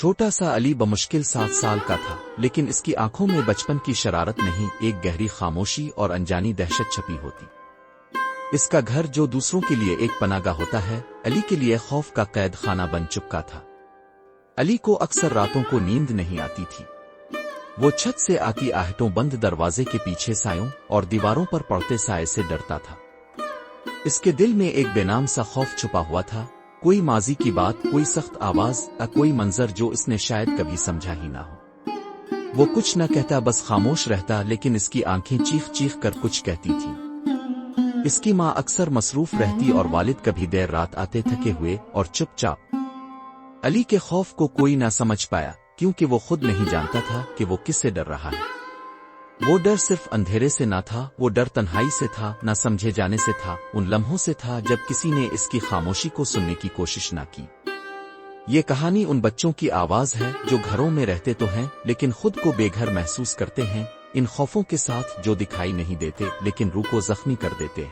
چھوٹا سا علی بمشکل 7 سال کا تھا، لیکن اس کی آنکھوں میں بچپن کی شرارت نہیں، ایک گہری خاموشی اور انجانی دہشت چھپی ہوتی۔ اس کا گھر جو دوسروں کے لیے ایک پناہ گاہ ہوتا ہے، علی کے لیے خوف کا قید خانہ بن چکا تھا۔ علی کو اکثر راتوں کو نیند نہیں آتی تھی۔ وہ چھت سے آتی آہٹوں، بند دروازے کے پیچھے سایوں اور دیواروں پر پڑتے سائے سے ڈرتا تھا۔ اس کے دل میں ایک بے نام سا خوف چھپا ہوا تھا، کوئی ماضی کی بات، کوئی سخت آواز، کوئی منظر جو اس نے شاید کبھی سمجھا ہی نہ ہو۔ وہ کچھ نہ کہتا، بس خاموش رہتا، لیکن اس کی آنکھیں چیخ چیخ کر کچھ کہتی تھیں۔ اس کی ماں اکثر مصروف رہتی اور والد کبھی دیر رات آتے تھکے ہوئے اور چپ چاپ۔ علی کے خوف کو کوئی نہ سمجھ پایا، کیونکہ وہ خود نہیں جانتا تھا کہ وہ کس سے ڈر رہا ہے۔ وہ ڈر صرف اندھیرے سے نہ تھا، وہ ڈر تنہائی سے تھا، نہ سمجھے جانے سے تھا، ان لمحوں سے تھا جب کسی نے اس کی خاموشی کو سننے کی کوشش نہ کی۔ یہ کہانی ان بچوں کی آواز ہے جو گھروں میں رہتے تو ہیں لیکن خود کو بے گھر محسوس کرتے ہیں، ان خوفوں کے ساتھ جو دکھائی نہیں دیتے لیکن روح کو زخمی کر دیتے ہیں۔